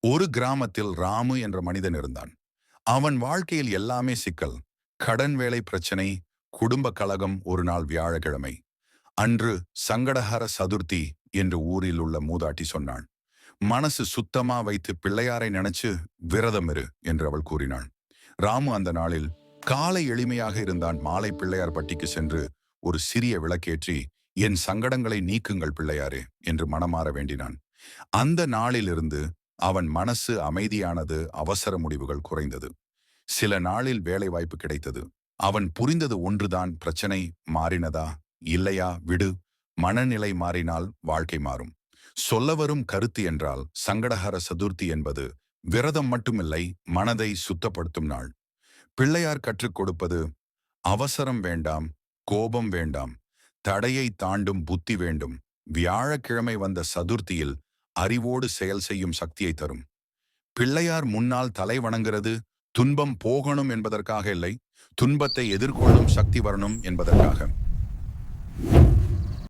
ஒரு கிராமத்தில் ராமு என்ற மனிதன் இருந்தான். அவன் வாழ்க்கையில் எல்லாமே சிக்கல். கடன் வேலை பிரச்சனை, குடும்ப கலகம். ஒரு நாள் வியாழக்கிழமை அன்று சங்கடஹர சதுர்த்தி என்று ஊரில் உள்ள மூதாட்டி சொன்னாள். மனசு சுத்தமா வைத்து பிள்ளையாரை நினைச்சு விரதம் இரு என்று அவள் கூறினாள். ராமு அந்த நாளில் காலை எளிமையாக இருந்தான். மாலை பிள்ளையார் பட்டிக்கு சென்று ஒரு சிறிய விளக்கேற்றி, என் சங்கடங்களை நீக்குங்கள் பிள்ளையாரே என்று மனமாற வேண்டினான். அந்த நாளிலிருந்து அவன் மனசு அமைதியானது, அவசர முடிவுகள் குறைந்தது. சில நாளில் வேலை வாய்ப்பு கிடைத்தது. அவன் புரிந்தது ஒன்றுதான், பிரச்சனை மாறினதா இல்லையா விடு, மனநிலை மாறினால் வாழ்க்கை மாறும். சொல்ல வரும் கருத்து என்றால், சங்கடஹர சதுர்த்தி என்பது விரதம் மட்டுமில்லை, மனதை சுத்தப்படுத்தும் நாள். பிள்ளையார் கற்றுக் கொடுப்பது, அவசரம் வேண்டாம், கோபம் வேண்டாம், தடையை தாண்டும் புத்தி வேண்டும். வியாழக்கிழமை வந்த சதுர்த்தியில் அறிவோடு செயல் செய்யும் சக்தியை தரும். பிள்ளையார் முன்னால் தலை வணங்குறது துன்பம் போகணும் என்பதற்காக இல்லை, துன்பத்தை எதிர்கொள்ளும் சக்தி வரணும் என்பதற்காக.